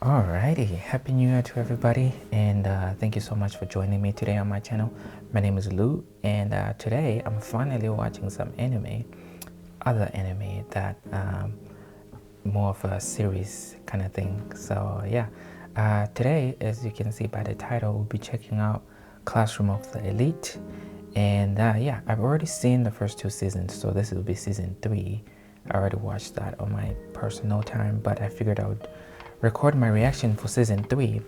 Alrighty, Happy New Year to everybody, and thank you so much for joining me today on my channel. My name is Lou, and today I'm finally watching some other anime that more of a series kind of thing. So yeah, today, as you can see by the title, we'll be checking out Classroom of the Elite, and yeah, I've already seen the first two seasons, so this will be season 3. I already watched that on my personal time, but I figured I would record my reaction for season 3.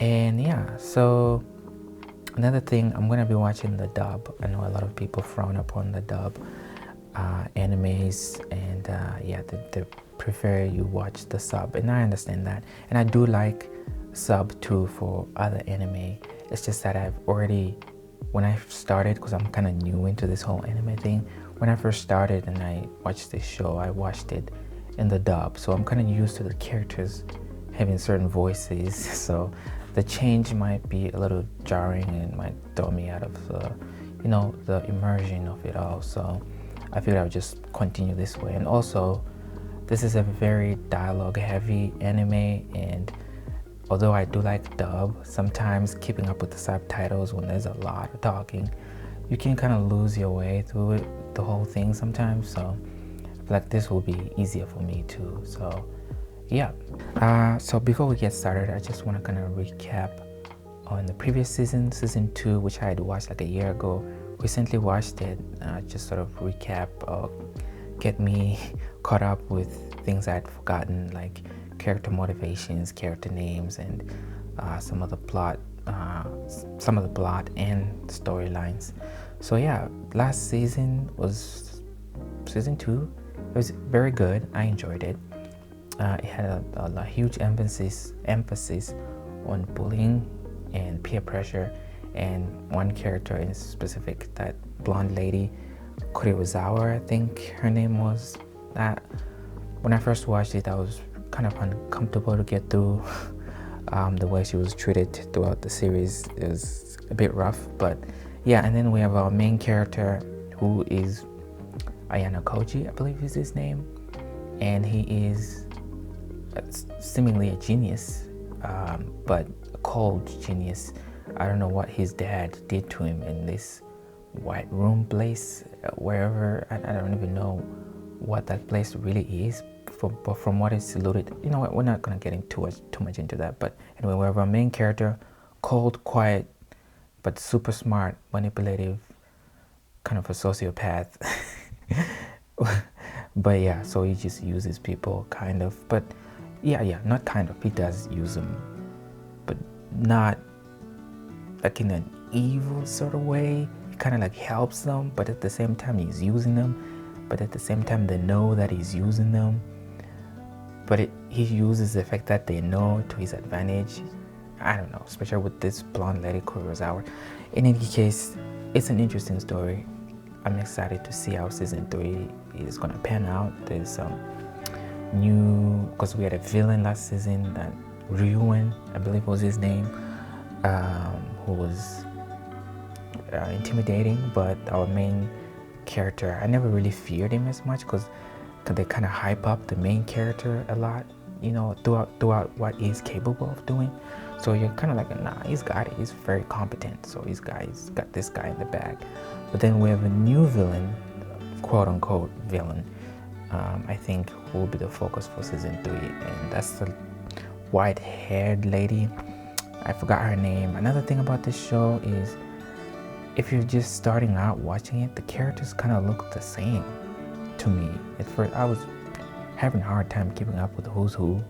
And yeah, so another thing, I'm gonna be watching the dub. I know a lot of people frown upon the dub animes, and yeah, they prefer you watch the sub, and I understand that. And I do like sub too for other anime. It's just that I've already, when I started, because I'm kind of new into this whole anime thing, when I first started and I watched this show, I watched it in the dub, so I'm kind of used to the characters having certain voices, so the change might be a little jarring and might throw me out of the immersion of it all. So I figured I would just continue this way. And also, this is a very dialogue heavy anime, and although I do like dub, sometimes keeping up with the subtitles when there's a lot of talking, you can kind of lose your way through it, the whole thing sometimes. So I feel like this will be easier for me too. So yeah. So before we get started, I just want to kind of recap on the previous season, season 2, which I had watched like a year ago. Recently watched it, just sort of recap, get me caught up with things I'd forgotten, like character motivations, character names, and some of the plot and storylines. So yeah, last season was season 2. It was very good. I enjoyed it. It had a huge emphasis on bullying and peer pressure, and one character in specific, that blonde lady, Kuriwazawa, I think her name was. That when I first watched it, I was kind of uncomfortable to get through. The way she was treated throughout the series is a bit rough, but yeah. And then we have our main character, who is Ayano Koji, I believe is his name, and he is seemingly a genius, but a cold genius. I don't know what his dad did to him in this white room place, wherever. I don't even know what that place really is, but from what it's alluded, you know what, we're not gonna get into too much into that. But anyway, we have our main character, cold, quiet, but super smart, manipulative, kind of a sociopath. But yeah, so he just uses people, kind of. But yeah, not kind of. He does use them, but not like in an evil sort of way. He kind of like helps them, but at the same time he's using them. But at the same time they know that he's using them. But he uses the fact that they know to his advantage. I don't know, especially with this blonde lady, Kuriwazawa. In any case, it's an interesting story. I'm excited to see how season 3 is gonna pan out. There's some new, because we had a villain last season, that Ryuen, I believe was his name, who was intimidating. But our main character, I never really feared him as much, because they kind of hype up the main character a lot, throughout what he's capable of doing. So you're kind of like, nah, he's got it. He's very competent. So he's got this guy in the bag. But then we have a new villain, quote unquote villain, I think, who will be the focus for season 3, and that's the white-haired lady. I forgot her name. Another thing about this show is, if you're just starting out watching it, the characters kind of look the same to me. At first, I was having a hard time keeping up with who's who.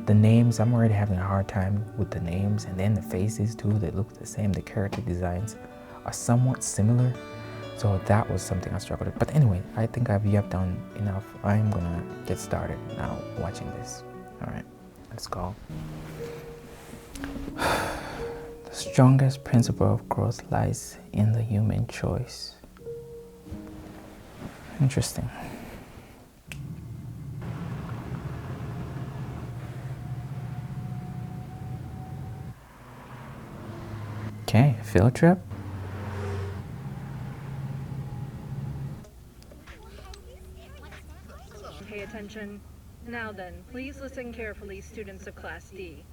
The names, I'm already having a hard time with the names, and then the faces too, they look the same. The character designs are somewhat similar. So that was something I struggled with. But anyway, I think I've yapped on enough. I'm gonna get started now watching this. All right, let's go. The strongest principle of growth lies in the human choice. Interesting. Okay, field trip. Pay attention. Now then, please listen carefully, students of Class D.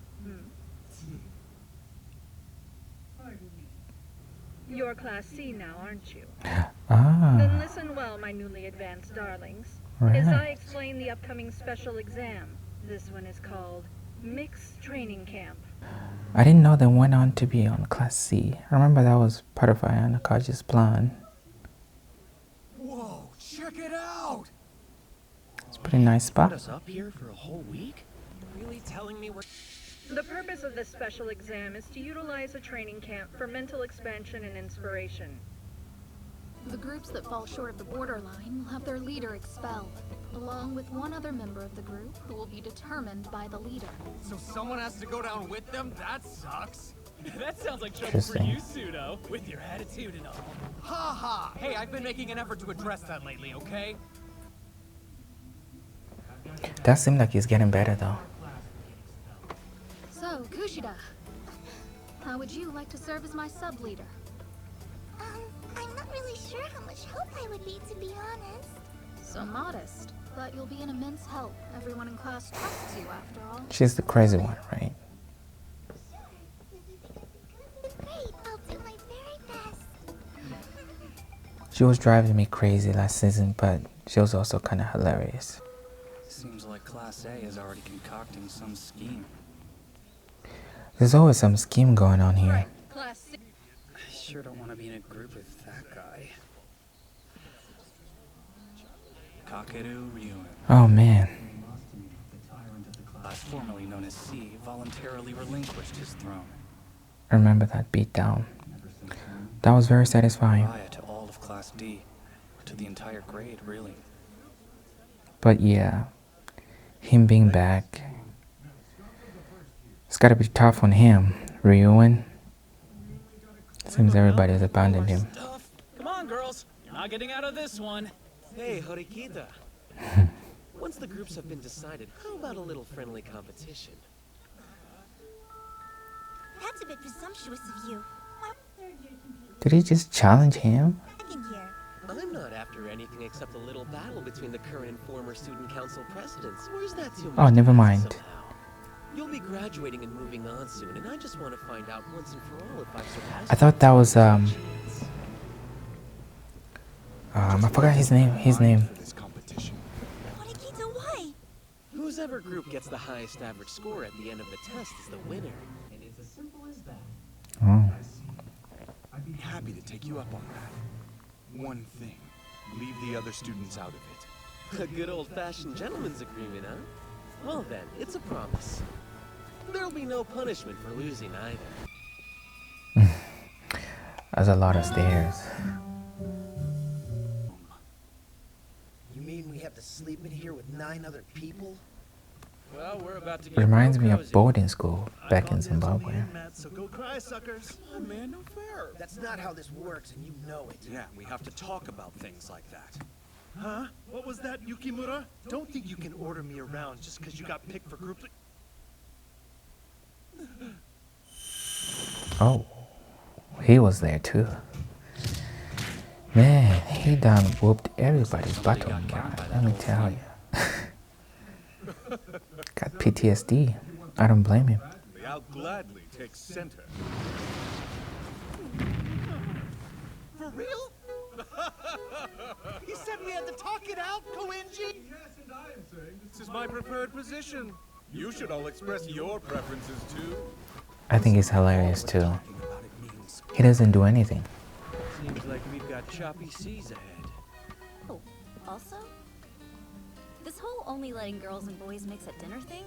You're Class C now, aren't you? Then Ah, listen well, my newly advanced darlings. right. As I explain the upcoming special exam, this one is called Mixed Training Camp. I didn't know they went on to be on Class C. I remember that was part of Ayana Kaji's plan. Whoa, check it out! It's a pretty nice Put spot. us up here for a whole week? Really telling me we're... The purpose of this special exam is to utilize a training camp for mental expansion and inspiration. The groups that fall short of the borderline will have their leader expelled, along with one other member of the group who will be determined by the leader. So someone has to go down with them? That sucks. That sounds like trouble for Interesting. you, Pseudo, with your attitude and all. Ha ha! Hey, I've been making an effort to address that lately, okay? That seemed like he's getting better though. So, Kushida, how would you like to serve as my sub-leader? I'm not really sure how much help I would be, to be honest. So modest, but you'll be an immense help. Everyone in class trusts you, after all. She's the crazy one, right? Great, I'll do my very best. She was driving me crazy last season, but she was also kind of hilarious. Seems like Class A is already concocting some scheme. There's always some scheme going on here. Class C. I sure don't want to be in a group with that guy. Kakeru Ryuen, Oh man. formerly known as C, voluntarily relinquished his throne. I remember that beatdown. That was very satisfying. Riot to all of Class D, to the entire grade, really. But yeah, him being back, it's gotta be tough on him. Ryuen. Seems everybody's abandoned him. Stuff. Come on, girls. You're not getting out of this one. Hey, Horikita. Once the groups have been decided, how about a little friendly competition? That's a bit presumptuous of you. Did he just challenge him? Second year. I'm not after anything except a little battle between the current and former student council presidents. Where's that too much? Oh, never to ask mind. somehow? You'll be graduating and moving on soon, and I just want to find out once and for all if I've surpassed I thought that was your I forgot his name. This competition. Horikita, why? Whosever group gets the highest average score at the end of the test is the winner. And it's as simple as that. Oh. I'd be happy to take you up on that. One thing, leave the other students out of it. A good old-fashioned gentleman's agreement, huh? Well then, it's a promise. There'll be no punishment for losing either. That's a lot of stairs. You mean we have to sleep in here with 9 other people? Well, we're about to It get reminds real me of cozy. boarding school back in Zimbabwe. So go cry, suckers. Oh, man, no fair. That's not how this works, and you know it. Yeah, we have to talk about things like that. Huh? What was that, Yukimura? Don't think you can order me around just because you got picked for group. Oh, he was there too. Man, he done whooped everybody's butt on God. Let me tell you. Got PTSD. I don't blame him. I'll gladly take center. For real? He said we had to talk it out, Koenji? Yes, and I am saying this is my preferred position. You should all express your preferences too. I think he's hilarious too. Talking about it means He doesn't do anything. Seems like we've got choppy seas ahead. Oh, also, this whole only letting girls and boys mix at dinner thing,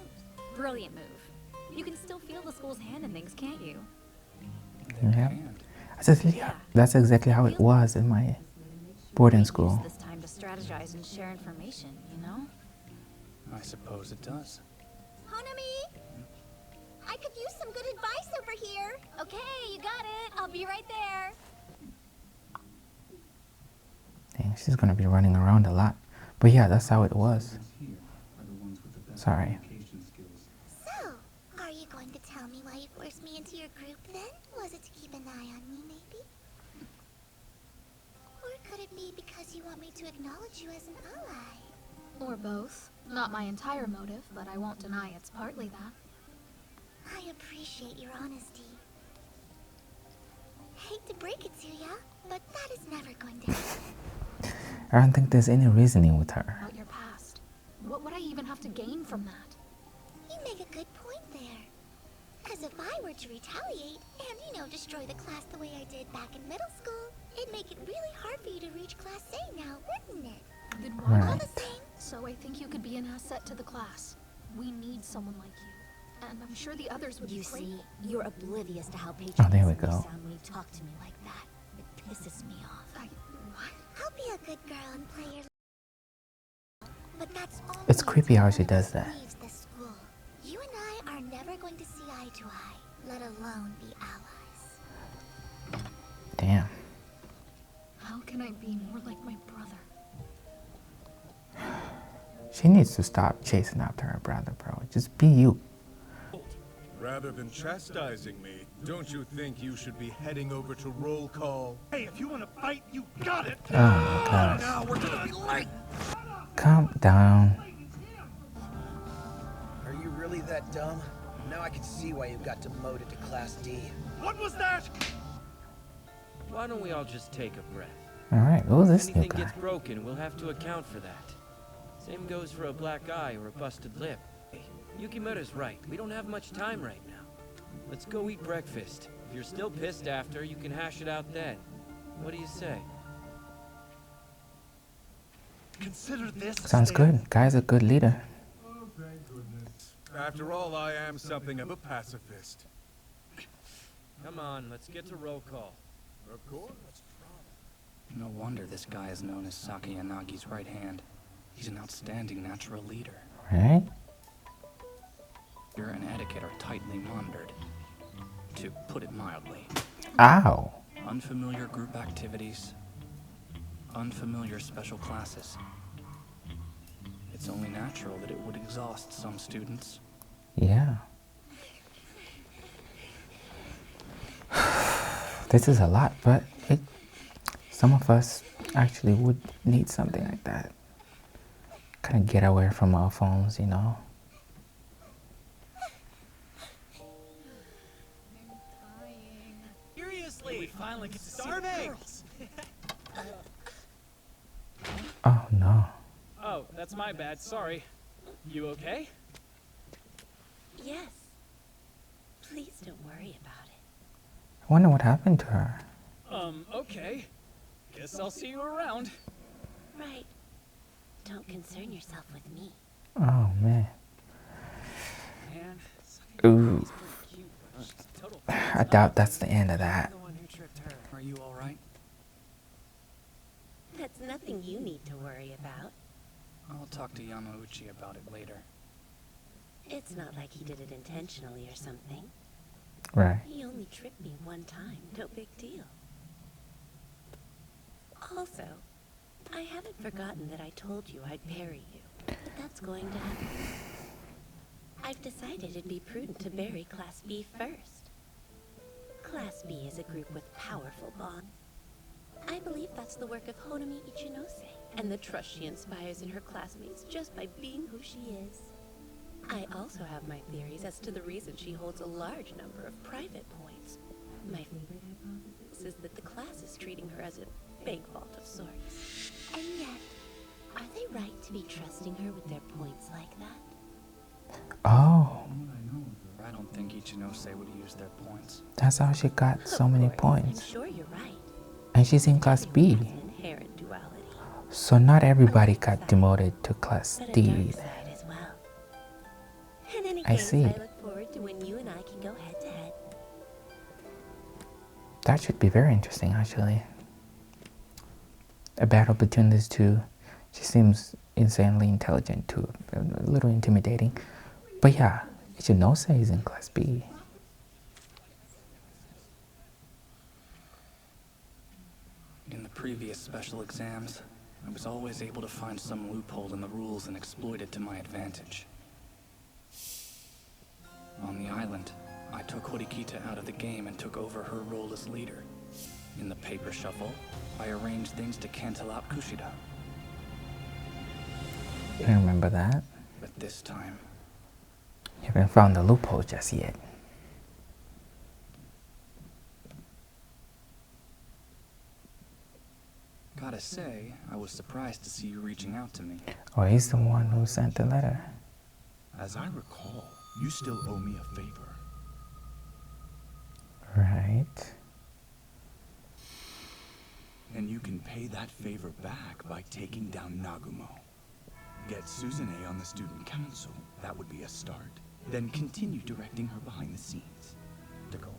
brilliant move. You can still feel the school's hand in things, can't you? Yeah. That's exactly how it was in my boarding school. Use this time to strategize and share information, you know? I suppose it does. Hanami? I could use some good advice over here. Okay, you got it. I'll be right there. Dang, she's gonna be running around a lot. But yeah, that's how it was. Sorry. So, are you going to tell me why you forced me into your group then? Was it to keep an eye on me, maybe? Or could it be because you want me to acknowledge you as an ally? Or both. Not my entire motive, but I won't deny it's partly that. I appreciate your honesty. Hate to break it to ya, but that is never going to happen. I don't think there's any reasoning with her. About your past. What would I even have to gain from that? You make a good point there. As if I were to retaliate and, destroy the class the way I did back in middle school, it'd make it really hard for you to reach Class A now, wouldn't it? Then why Right. All the same, So I think you could be an asset to the class. We need someone like you. And I'm sure the others would You be see, you're oblivious to how Oh, there we patronizing you go. sound when you talk to me like that. It pisses me off. I'll be a good girl and play your. But that's only It's creepy how she until one does of us that. leaves the school. You and I are never going to see eye to eye, let alone be allies. Damn. How can I be more like my brother? She needs to stop chasing after her brother, bro. Just be you. Rather than chastising me, don't you think you should be heading over to roll call? Hey, if you want to fight, you got it. Oh my gosh. Now we're gonna be late. Calm down. Are you really that dumb? Now I can see why you got demoted to Class D. What was that? Why don't we all just take a breath? Alright, who's this If new anything guy? gets broken, we'll have to account for that. Same goes for a black eye or a busted lip. Hey, Yukimura's right. We don't have much time right now. Let's go eat breakfast. If you're still pissed after, you can hash it out then. What do you say? Consider this. Sounds good. Guy's a good leader. Oh, thank goodness. After all, I am something of a pacifist. Come on, let's get to roll call. Of course. No wonder this guy is known as Saki Yanagi's right hand. He's an outstanding natural leader. Right? Order and etiquette are tightly monitored, to put it mildly. Ow. Unfamiliar group activities, unfamiliar special classes. It's only natural that it would exhaust some students. Yeah. This is a lot, but some of us actually would need something like that. Kind of get away from our phones, you know? Seriously, We finally get to see the starving. girls. Oh no. Oh, that's my bad. Sorry. You okay? Yes. Please don't worry about it. I wonder what happened to her. Okay. Guess I'll see you around. Right. Don't concern yourself with me. Oh man. Man, Ooh. cute. She's a total I doubt that's the end of that. The one who tricked her. Are you all right? That's nothing you need to worry about. I'll talk to Yamauchi about it later. It's not like he did it intentionally or something. Right. He only tricked me one time. No big deal. Also, I haven't forgotten that I told you I'd bury you. But that's going to happen. I've decided it'd be prudent to bury Class B first. Class B is a group with powerful bonds. I believe that's the work of Honami Ichinose, and the trust she inspires in her classmates just by being who she is. I also have my theories as to the reason she holds a large number of private points. My favorite hypothesis is that the class is treating her as a bank vault of sorts. And yet, are they right to be trusting her with their points like that? Oh, I don't think Ichinose would use their points. that's how she got so many I'm points. sure you're right. And she's in Class B. There's an inherent duality, So not everybody got demoted to Class but a D. dark side as well. In any I case, see. I look forward to when you and I can go head to head. That should be very interesting, actually. A battle between these two. She seems insanely intelligent too, a little intimidating. But yeah, Ichinose is in Class B. In the previous special exams, I was always able to find some loophole in the rules and exploit it to my advantage. On the island, I took Horikita out of the game and took over her role as leader. In the paper shuffle, I arranged things to cancel out Kushida. I remember that. But this time, You haven't found the loophole just yet. gotta say, I was surprised to see you reaching out to me. Oh, he's the one who sent the letter. As I recall, you still owe me a favor. Right. And you can pay that favor back by taking down Nagumo. Get Suzune on the student council. That would be a start. Then continue directing her behind the scenes.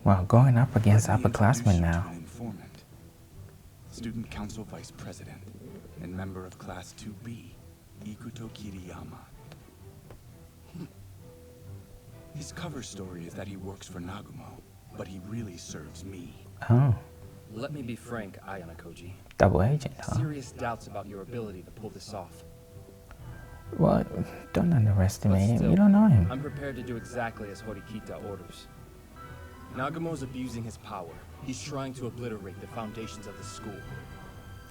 Well, going up against Let me upperclassmen introduce you now. to an informant. Student council vice president and member of class 2B, Ikuto Kiriyama. His cover story is that he works for Nagumo, but he really serves me. Oh, Let me be frank, Ayana Koji. double agent, huh? Serious doubts about your ability to pull this off. Well, don't underestimate him. Still, You don't know him. I'm prepared to do exactly as Horikita orders. Nagumo's abusing his power. He's trying to obliterate the foundations of the school.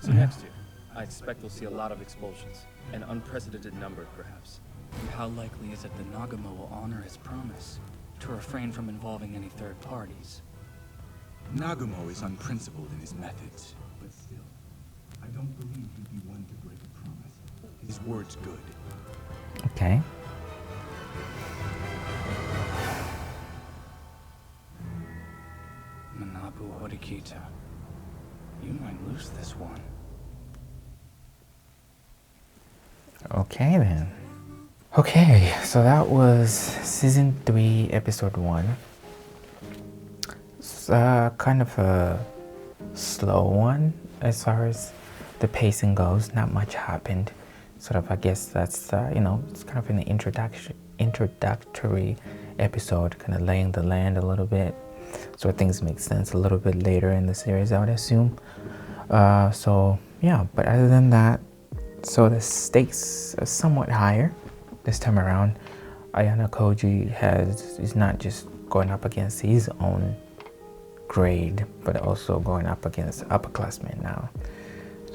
So next year, I expect we'll see a lot of expulsions. An unprecedented number, perhaps. How likely is it that Nagumo will honor his promise to refrain from involving any third parties? Nagumo is unprincipled in his methods, but still, I don't believe he'd be one to break a promise. His word's good. Okay. Manabu Horikita, you might lose this one. Okay then. Okay, so that was season 3, episode 1. It's kind of a slow one as far as the pacing goes. Not much happened. Sort of, I guess that's it's kind of an introductory episode, kind of laying the land a little bit, so things make sense a little bit later in the series, I would assume. So yeah, but other than that, so the stakes are somewhat higher this time around. Ayana Koji is not just going up against his own grade, but also going up against upperclassmen now.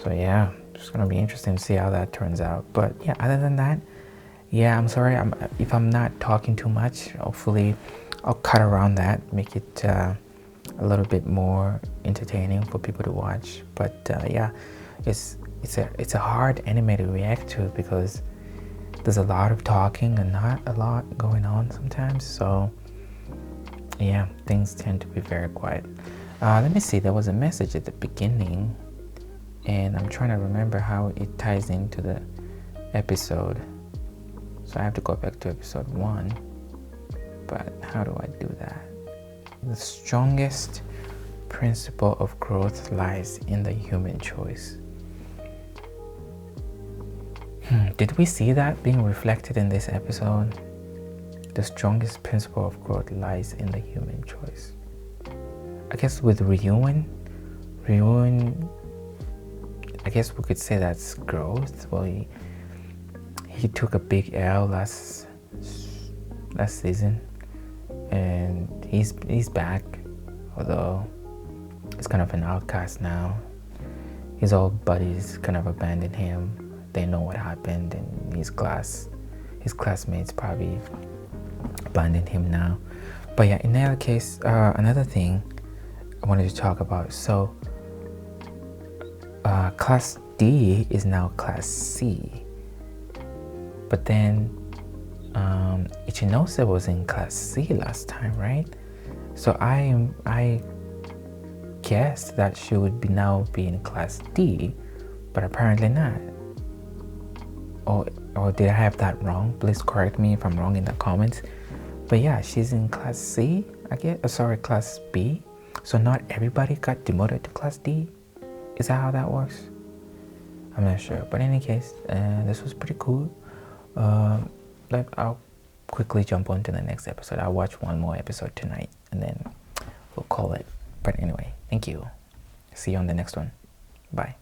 So yeah, it's gonna be interesting to see how that turns out. But yeah, other than that, yeah, I'm sorry if I'm not talking too much. Hopefully I'll cut around that, make it a little bit more entertaining for people to watch. But yeah, it's a hard anime to react to because there's a lot of talking and not a lot going on sometimes. So yeah, things tend to be very quiet. Let me see, there was a message at the beginning and I'm trying to remember how it ties into the episode. So I have to go back to episode 1. But how do I do that? The strongest principle of growth lies in the human choice. Did we see that being reflected in this episode? The strongest principle of growth lies in the human choice. I guess with Ryuin, I guess we could say that's growth. Well, he took a big L last season, and he's back, although he's kind of an outcast now. His old buddies kind of abandoned him. They know what happened, and his classmates probably abandoned him now. But yeah, in any case, another thing I wanted to talk about. So class D is now class C, but then Ichinose was in class C last time, right? So I guessed that she would now be in class D, but apparently not. Or did I have that wrong? Please correct me if I'm wrong in the comments. But yeah, she's in class C, I guess. Sorry, class B. So not everybody got demoted to class D. Is that how that works? I'm not sure. But in any case, this was pretty cool. I'll quickly jump on to the next episode. I'll watch one more episode tonight and then we'll call it. But anyway, thank you. See you on the next one. Bye.